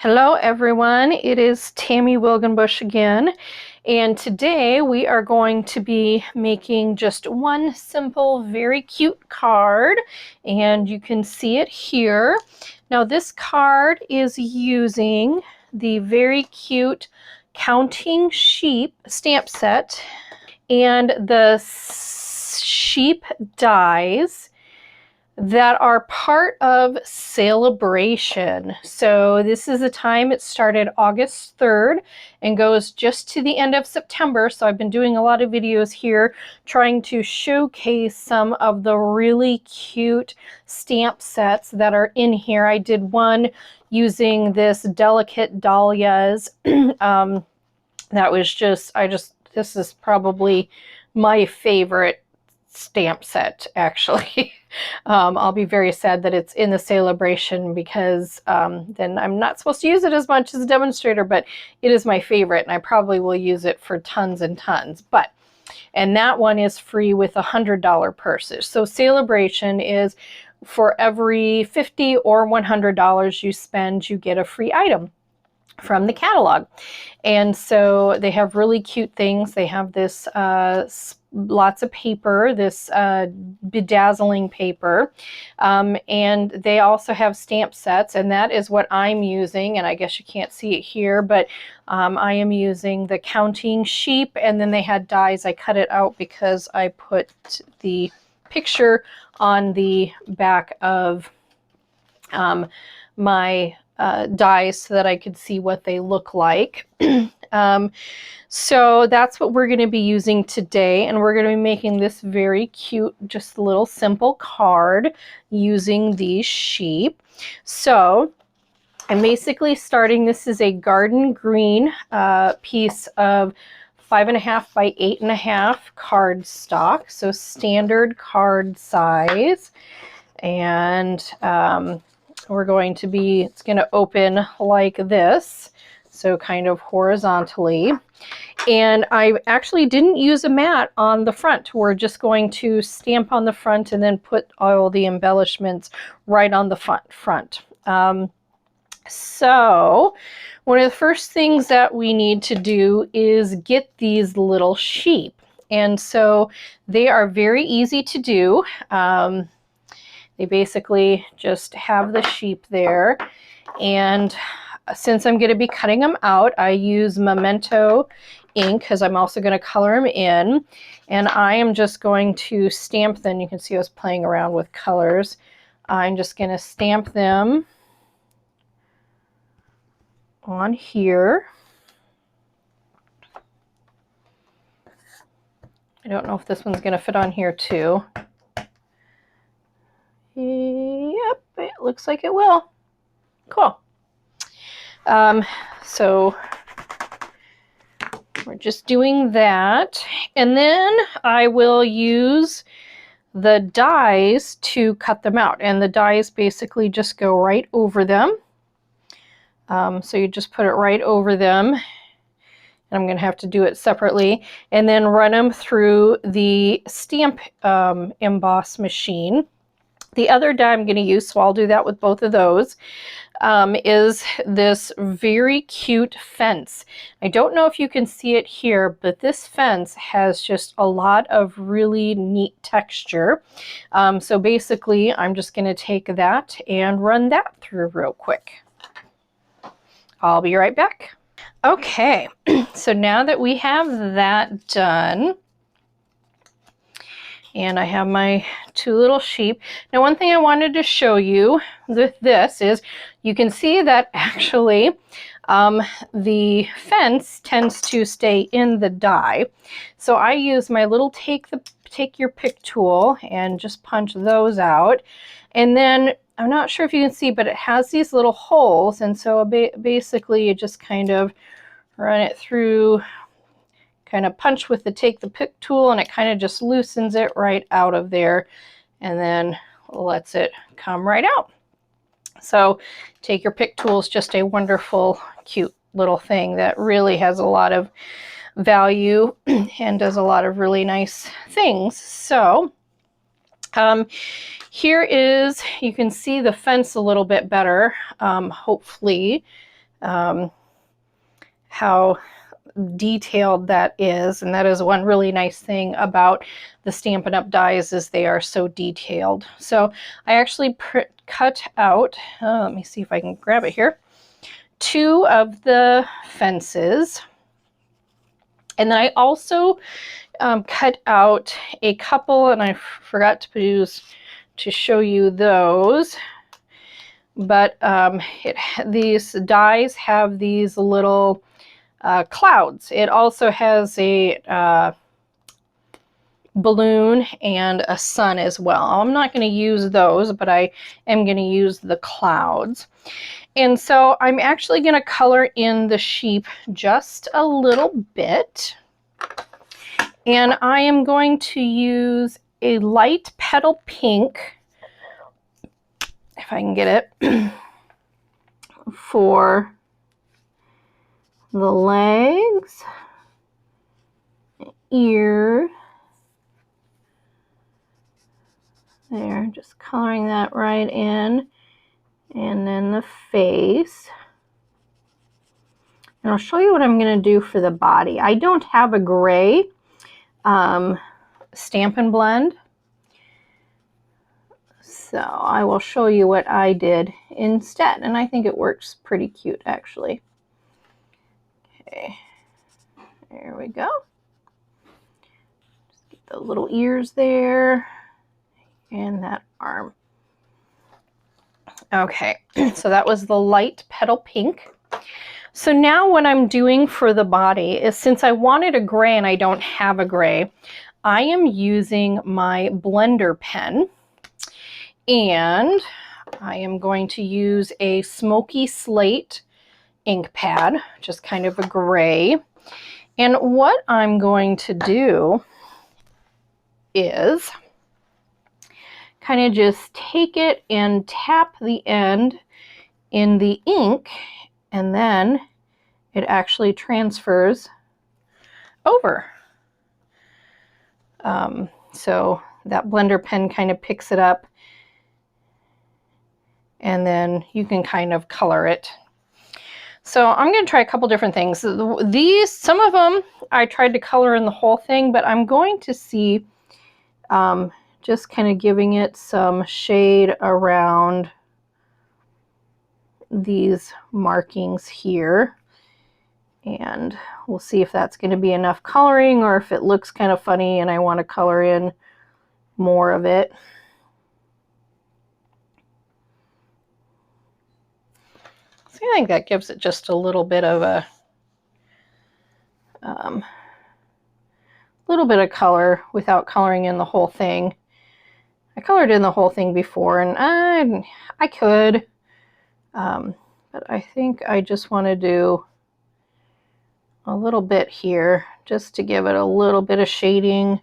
Hello everyone, it is Tammy Wilgenbush again, and today we are going to be making just one simple, very cute card, and you can see it here. Now this card is using the very cute Counting Sheep stamp set and the sheep dies that are part of Sale-a-bration. So this is the time. It started August 3rd and goes just to the end of September. So I've been doing a lot of videos here trying to showcase some of the really cute stamp sets that are in here. I did one using this Delicate Dahlias. That was this is probably my favorite stamp set, actually. I'll be very sad that it's in the Sale-a-bration because then I'm not supposed to use it as much as a demonstrator, but it is my favorite and I probably will use it for tons and tons. And that one is free with $100 purses. So Sale-a-bration is for every $50 or $100 you spend, you get a free item from the catalog. And so they have really cute things. They have this lots of paper, this bedazzling paper, and they also have stamp sets, and that is what I'm using. And I guess you can't see it here, but I am using the Counting Sheep, and then they had dies. I cut it out because I put the picture on the back of my dies so that I could see what they look like. So that's what we're going to be using today, and we're going to be making this very cute, just a little simple card using these sheep. So I'm basically starting, this is a garden green piece of 5.5 by 8.5 cardstock, so standard card size, and we're going to be, it's going to open like this, so kind of horizontally. And I actually didn't use a mat on the front. We're just going to stamp on the front and then put all the embellishments right on the front. So one of the first things that we need to do is get these little sheep. And so they are very easy to do. They basically just have the sheep there, and since I'm going to be cutting them out, I use Memento ink because I'm also going to color them in, and I am just going to stamp them. You can see I was playing around with colors. I'm just going to stamp them on here. I don't know if this one's going to fit on here too. Yep, it looks like it will. Cool. So we're just doing that, and then I will use the dies to cut them out, and the dies basically just go right over them. So you just put it right over them, and I'm going to have to do it separately, and then run them through the stamp emboss machine. The other die I'm going to use, so I'll do that with both of those, is this very cute fence. I don't know if you can see it here, but this fence has just a lot of really neat texture. So basically, I'm just going to take that and run that through real quick. I'll be right back. Okay, so now that we have that done, and I have my two little sheep. Now, one thing I wanted to show you with this is you can see that actually the fence tends to stay in the die. So I use my little take your pick tool and just punch those out. And then I'm not sure if you can see, but it has these little holes. And so basically you just kind of run it through, kind of punch with the take the pick tool, and it kind of just loosens it right out of there and then lets it come right out. So take your pick tool is just a wonderful, cute little thing that really has a lot of value and does a lot of really nice things. So here is, you can see the fence a little bit better, hopefully. how detailed that is, and that is one really nice thing about the Stampin' Up! Dies is they are so detailed. So I actually cut out, let me see if I can grab it here, 2 of the fences. And then I also cut out a couple, and I forgot to show you those. But these dies have these little clouds. It also has a balloon and a sun as well. I'm not going to use those, but I am going to use the clouds. And so I'm actually going to color in the sheep just a little bit. And I am going to use a light petal pink, if I can get it, for the legs, ear. There, just coloring that right in. And then the face. And I'll show you what I'm going to do for the body. I don't have a gray Stampin' Blend, so I will show you what I did instead. And I think it works pretty cute, actually. Okay, there we go. Just get the little ears there and that arm. Okay, so that was the light petal pink. So now what I'm doing for the body is, since I wanted a gray and I don't have a gray, I am using my blender pen, and I am going to use a smoky slate ink pad, just kind of a gray. And what I'm going to do is kind of just take it and tap the end in the ink, and then it actually transfers over. So that blender pen kind of picks it up, and then you can kind of color it. So I'm going to try a couple different things. These, some of them I tried to color in the whole thing, but I'm going to see just kind of giving it some shade around these markings here. And we'll see if that's going to be enough coloring, or if it looks kind of funny and I want to color in more of it. So I think that gives it just a little bit of a little bit of color without coloring in the whole thing. I colored in the whole thing before, and I could, but I think I just want to do a little bit here just to give it a little bit of shading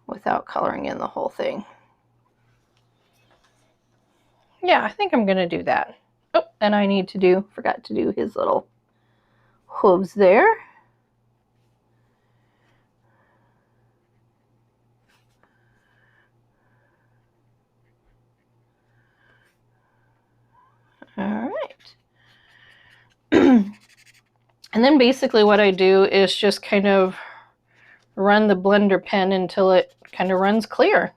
without coloring in the whole thing. Yeah, I think I'm going to do that. Oh, and I need to forgot to do his little hooves there. All right. And then basically what I do is just kind of run the blender pen until it kind of runs clear.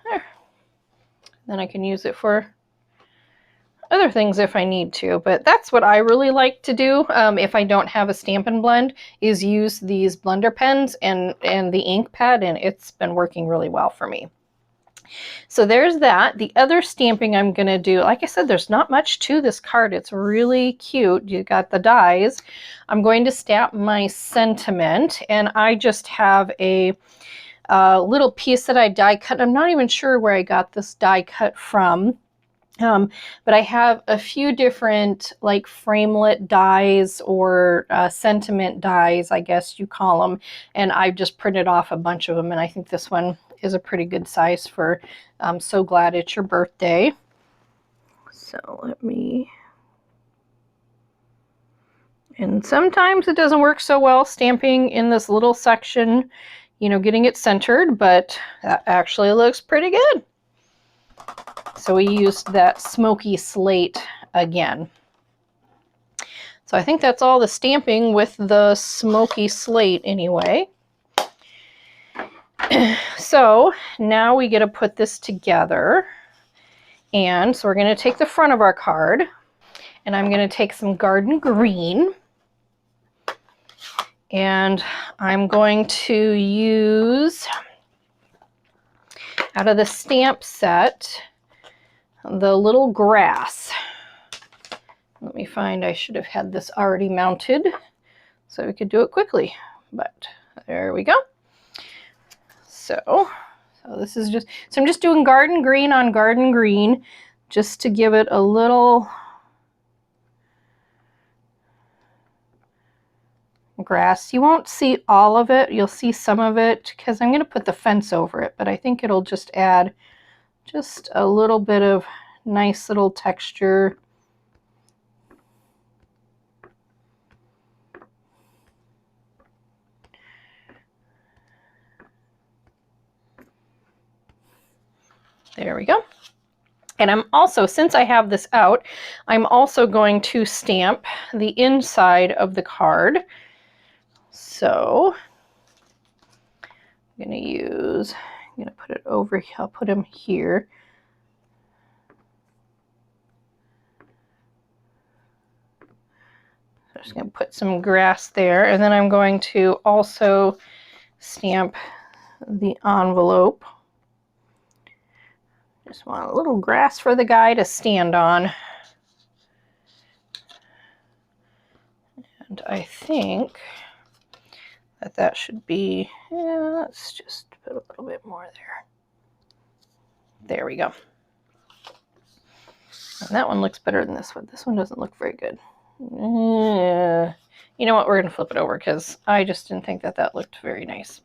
There. Then I can use it for other things if I need to, but that's what I really like to do if I don't have a Stampin' Blend, is use these blender pens and the ink pad, and it's been working really well for me. So there's that. The other stamping I'm going to do, like I said, there's not much to this card. It's really cute. You got the dies. I'm going to stamp my sentiment, and I just have a little piece that I die cut. I'm not even sure where I got this die cut from. But I have a few different like framelit dies, or sentiment dies, I guess you call them, and I just printed off a bunch of them, and I think this one is a pretty good size for I'm so glad it's your birthday. So let me And sometimes it doesn't work so well stamping in this little section, you know, getting it centered, but that actually looks pretty good. So we used that smoky slate again. So I think that's all the stamping with the smoky slate anyway. So now we get to put this together. And so we're going to take the front of our card, and I'm going to take some garden green, and I'm going to use, out of the stamp set, the little grass. Let me find, I should have had this already mounted so we could do it quickly, but there we go. So this is just, so I'm just doing garden green on garden green just to give it a little grass. You won't see all of it, you'll see some of it because I'm going to put the fence over it, but I think it'll just add just a little bit of nice little texture. There we go. And I'm also, since I have this out, I'm also going to stamp the inside of the card. So I'm going to put it over here. I'll put him here. I'm just going to put some grass there, and then I'm going to also stamp the envelope. Just want a little grass for the guy to stand on. And I think that should be, yeah, let's just put a little bit more there. There we go. And that one looks better than this one. This one doesn't look very good. You know what, we're going to flip it over because I just didn't think that looked very nice.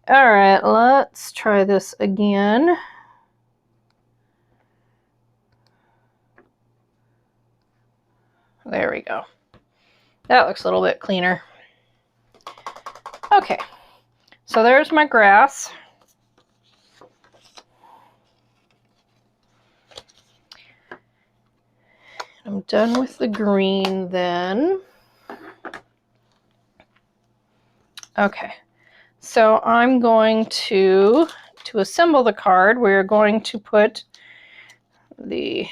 All right, let's try this again. There we go. That looks a little bit cleaner. Okay, so there's my grass. I'm done with the green then. Okay, so I'm going to assemble the card, we're going to put the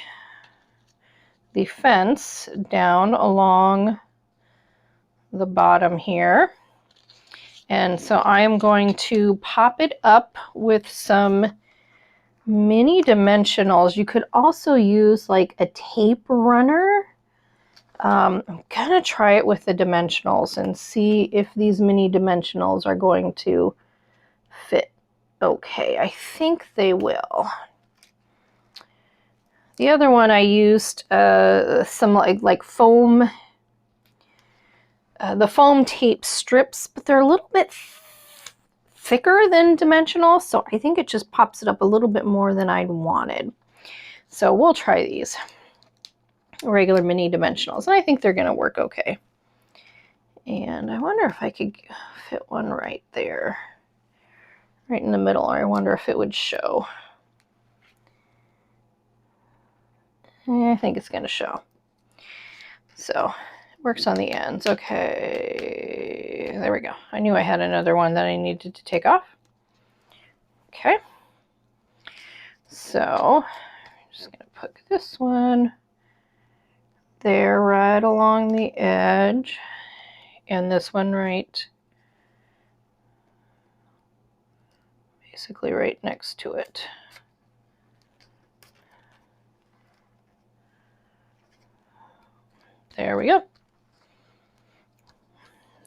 fence down along the bottom here. And so I am going to pop it up with some mini dimensionals. You could also use like a tape runner. I'm gonna try it with the dimensionals and see if these mini dimensionals are going to fit okay. I think they will. The other one I used some like foam, the foam tape strips, but they're a little bit thicker than dimensional, so I think it just pops it up a little bit more than I'd wanted. So we'll try these regular mini dimensionals, and I think they're going to work okay. And I wonder if I could fit one right there, right in the middle. I wonder if it would show. I think it's going to show. So it works on the ends. Okay, there we go. I knew I had another one that I needed to take off. Okay, so I'm just going to put this one there right along the edge, and this one right, basically right next to it. There we go.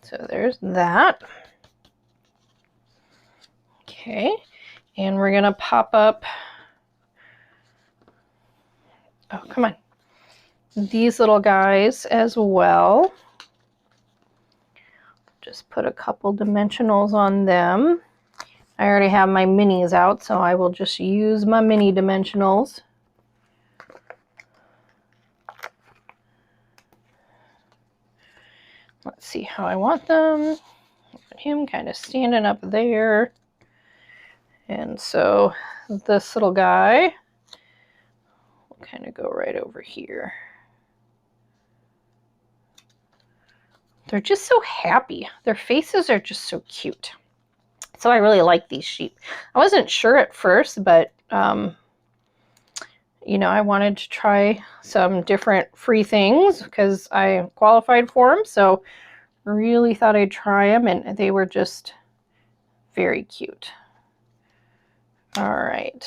So there's that. Okay, and we're gonna pop up, oh, come on, these little guys as well. Just put a couple dimensionals on them. I already have my minis out, so I will just use my mini dimensionals. Let's see how I want them. Him kind of standing up there. And so this little guy will kind of go right over here. They're just so happy. Their faces are just so cute. So I really like these sheep. I wasn't sure at first, but you know, I wanted to try some different free things because I qualified for them. So really thought I'd try them, and they were just very cute. All right.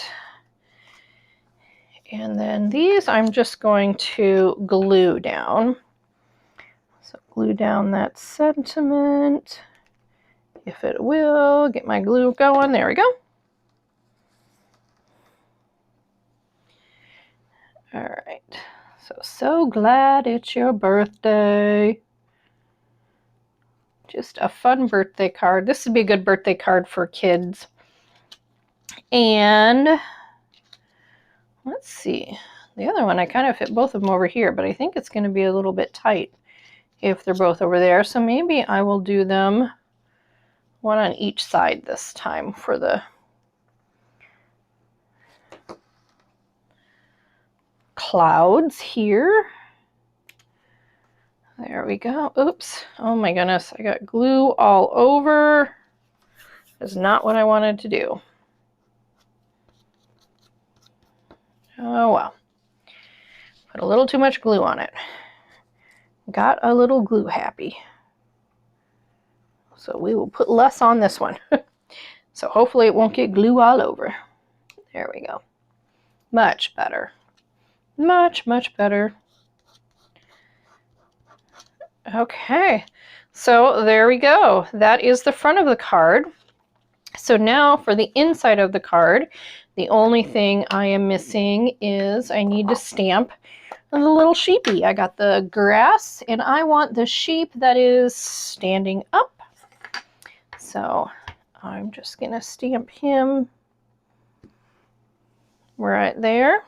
And then these I'm just going to glue down. So glue down that sentiment, if it will. Get my glue going. There we go. All right. So glad it's your birthday. Just a fun birthday card. This would be a good birthday card for kids. And let's see. The other one, I kind of fit both of them over here, but I think it's going to be a little bit tight if they're both over there. So maybe I will do them one on each side this time for the clouds here. There we go. Oops. Oh my goodness. I got glue all over. That's not what I wanted to do. Oh well. Put a little too much glue on it. Got a little glue happy. So we will put less on this one. So hopefully it won't get glue all over. There we go. Much better. Much, much better. Okay, so there we go. That is the front of the card. So now for the inside of the card, the only thing I am missing is I need to stamp the little sheepy. I got the grass and I want the sheep that is standing up. So I'm just going to stamp him right there.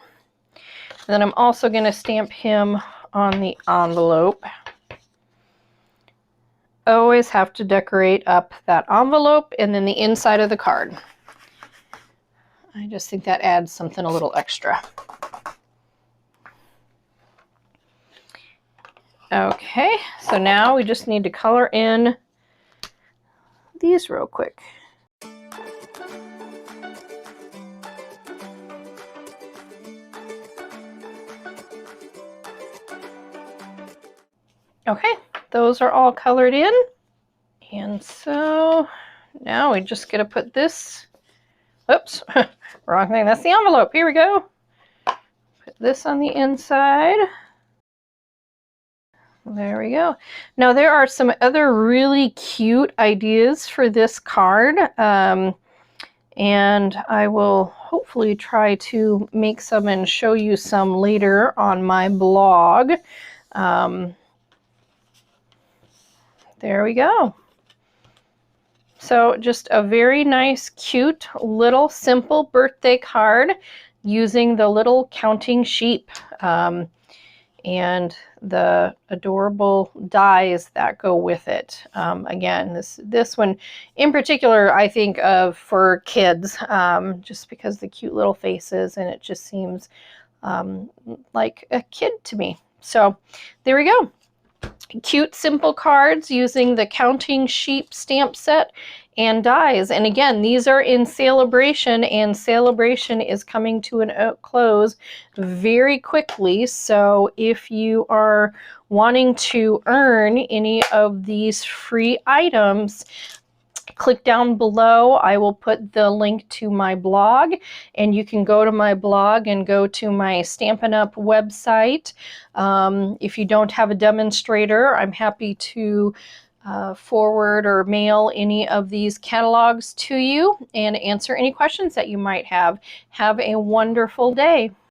And then I'm also going to stamp him on the envelope. Always have to decorate up that envelope and then the inside of the card. I just think that adds something a little extra. Okay, so now we just need to color in these real quick. Okay, those are all colored in. And so now we just got to put this, oops, wrong thing. That's the envelope. Here we go. Put this on the inside. There we go. Now there are some other really cute ideas for this card. And I will hopefully try to make some and show you some later on my blog. There we go. So just a very nice, cute, little, simple birthday card using the little counting sheep and the adorable dies that go with it. Again, this one in particular I think of for kids, just because the cute little faces, and it just seems like a kid to me. So there we go. Cute, simple cards using the counting sheep stamp set and dies. And again, these are in Sale-a-bration, and Sale-a-bration is coming to a close very quickly. So if you are wanting to earn any of these free items, click down below. I will put the link to my blog, and you can go to my blog and go to my Stampin' Up website. If you don't have a demonstrator, I'm happy to forward or mail any of these catalogs to you and answer any questions that you might have. Have a wonderful day.